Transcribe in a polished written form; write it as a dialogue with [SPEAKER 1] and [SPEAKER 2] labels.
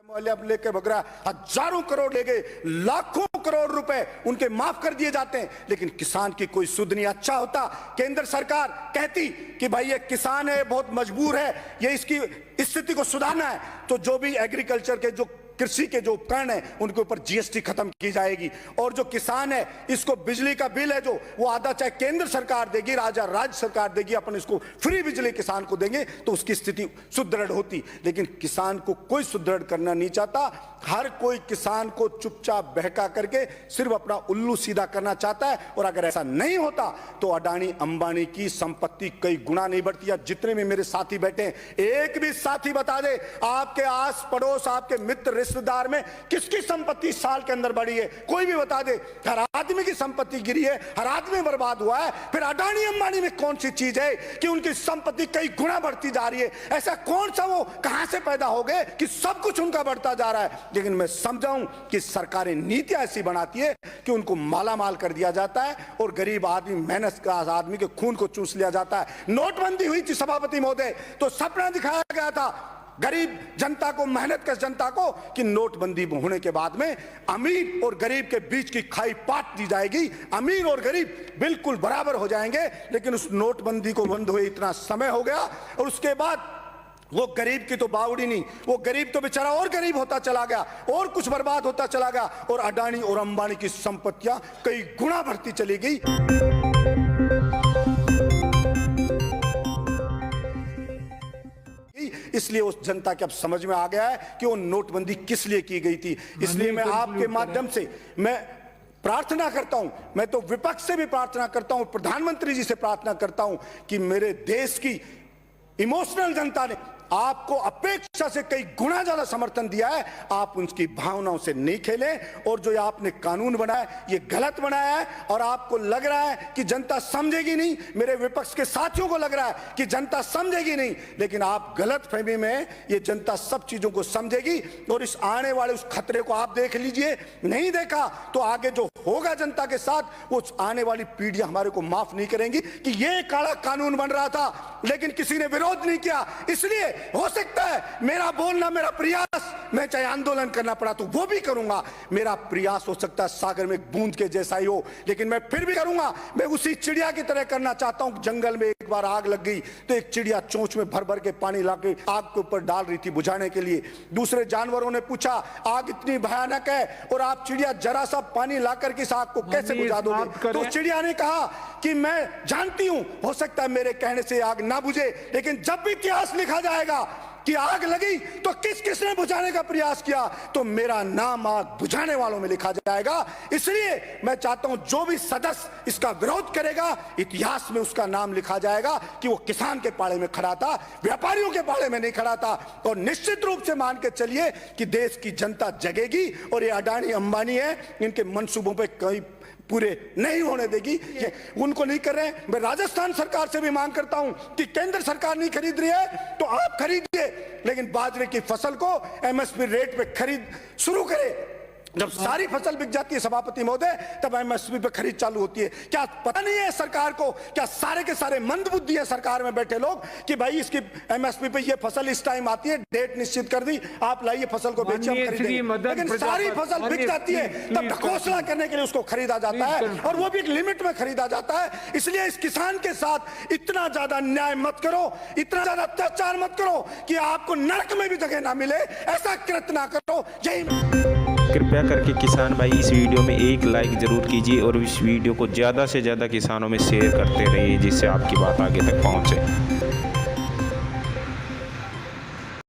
[SPEAKER 1] मोहल्ले अब लेके भग रहा, हजारों करोड़ ले गए, लाखों करोड़ रुपए उनके माफ कर दिए जाते हैं, लेकिन किसान की कोई सुध नहीं। अच्छा होता केंद्र सरकार कहती कि भाई ये किसान है, बहुत मजबूर है, ये इसकी स्थिति को सुधारना है, तो जो भी एग्रीकल्चर के जो कृषि के जो उपकरण है उनके ऊपर जीएसटी खत्म की जाएगी, और जो किसान है इसको बिजली का बिल है जो वो आधा चाहे केंद्र सरकार देगी, राज्य सरकार देगी, अपन इसको फ्री बिजली किसान को देंगे तो उसकी स्थिति सुदृढ़ होती। लेकिन किसान को कोई सुदृढ़ करना नहीं चाहता, हर कोई किसान को चुपचाप बहका करके सिर्फ अपना उल्लू सीधा करना चाहता है। और अगर ऐसा नहीं होता तो अडानी अंबानी की संपत्ति कई गुना नहीं बढ़ती। या जितने भी मेरे साथी बैठे हैं, एक भी साथी बता दे आपके आस पड़ोस, आपके मित्र रिश्तेदार में किसकी संपत्ति साल के अंदर बढ़ी है, कोई भी बता दे। हर आदमी की संपत्ति गिरी है, हर आदमी बर्बाद हुआ है। फिर अडानी अंबानी में कौन सी चीज है कि उनकी संपत्ति कई गुना बढ़ती जा रही है? ऐसा कौन सा वो कहां से पैदा हो गए कि सब कुछ उनका बढ़ता जा रहा है? लेकिन मैं समझाऊं कि सरकारें नीतियां ऐसी बनाती है कि उनको मालामाल कर दिया जाता है और गरीब आदमी, मेहनत का आदमी के खून को चूस लिया जाता है। नोटबंदी हुई थी सभापति महोदय, तो सपना दिखाया गया था गरीब जनता को, मेहनत कश जनता को, कि नोटबंदी होने के बाद में अमीर और गरीब के बीच की खाई पाट दी जाएगी, अमीर और गरीब बिल्कुल बराबर हो जाएंगे। लेकिन उस नोटबंदी को बंद हुए इतना समय हो गया और उसके बाद वो गरीब की तो बावड़ी नहीं, वो गरीब तो बेचारा और गरीब होता चला गया और कुछ बर्बाद होता चला गया, और अडानी और अंबानी की संपत्तियां कई गुना बढ़ती चली गई। इसलिए उस जनता के अब समझ में आ गया है कि वो नोटबंदी किस लिए की गई थी। इसलिए मैं आपके माध्यम से मैं प्रार्थना करता हूं, मैं तो विपक्ष से भी प्रार्थना करता हूं, प्रधानमंत्री जी से प्रार्थना करता हूं कि मेरे देश की इमोशनल जनता ने आपको अपेक्षा से कई गुना ज्यादा समर्थन दिया है, आप उनकी भावनाओं से नहीं खेलें। और जो आपने कानून बनाया ये गलत बनाया है, और आपको लग रहा है कि जनता समझेगी नहीं, मेरे विपक्ष के साथियों को लग रहा है कि जनता समझेगी नहीं, लेकिन आप गलत फहमी में, ये जनता सब चीजों को समझेगी। और इस आने वाले उस खतरे को आप देख लीजिए, नहीं देखा तो आगे जो होगा जनता के साथ, वो आने वाली पीढ़ियां हमारे को माफ नहीं करेंगी कि ये काला कानून बन रहा था लेकिन किसी ने विरोध नहीं किया। इसलिए हो सकता है मेरा बोलना, मेरा प्रयास, मैं चाहे आंदोलन करना पड़ा तो वो भी करूंगा, मेरा प्रयास हो सकता है सागर में एक बूंद के जैसा ही हो, लेकिन मैं फिर भी करूंगा। मैं उसी चिड़िया की तरह करना चाहता हूं। जंगल में एक बार आग लग गई तो एक चिड़िया चोंच में भर भर के पानी लाके आग के ऊपर डाल रही थी बुझाने के लिए। दूसरे जानवरों ने पूछा आग इतनी भयानक है और आप चिड़िया जरा सा पानी लाकर के इस आग को कैसे बुझा दोगे? तो चिड़िया ने कहा कि मैं जानती हूं हो सकता है मेरे कहने से आग ना बुझे, लेकिन जब भी इतिहास लिखा जाएगा कि आग लगी तो किस किसने बुझाने का प्रयास किया, तो मेरा नाम आग बुझाने वालों में लिखा जाएगा। इसलिए मैं चाहता हूं जो भी सदस्य इसका विरोध करेगा, इतिहास में उसका नाम लिखा जाएगा कि वो किसान के पाड़े में खड़ा था, व्यापारियों के पाड़े में नहीं खड़ा था। और निश्चित रूप से मान के चलिए कि देश की जनता जगेगी और ये अडानी अंबानी है, इनके मंसूबों पर कई पूरे नहीं होने देगी। ये उनको नहीं कर रहे हैं। मैं राजस्थान सरकार से भी मांग करता हूं कि केंद्र सरकार नहीं खरीद रही है तो आप खरीदिए, लेकिन बाजरे की फसल को एमएसपी रेट पे खरीद शुरू करें। जब सारी फसल बिक जाती है सभापति महोदय, तब एमएसपी पे खरीद चालू होती है। क्या पता नहीं है सरकार को, क्या सारे के सारे मंदबुद्धि है सरकार में बैठे लोग कि भाई इसकी एमएसपी पे ये फसल इस टाइम आती है, डेट निश्चित कर दी, आप लाइए फसल को बेचिए, हम खरीदेंगे। लेकिन सारी फसल बिक जाती है तब ढकोसला करने के लिए उसको खरीदा जाता है, और वो भी एक लिमिट में खरीदा जाता है। इसलिए इस किसान के साथ इतना ज्यादा अन्याय मत करो, इतना ज्यादा अत्याचार मत करो कि आपको नरक में भी जगह ना मिले, ऐसा कृत्य ना करो। जय।
[SPEAKER 2] कृपया करके किसान भाई इस वीडियो में एक लाइक ज़रूर कीजिए और इस वीडियो को ज़्यादा से ज़्यादा किसानों में शेयर करते रहिए, जिससे आपकी बात आगे तक पहुँचे।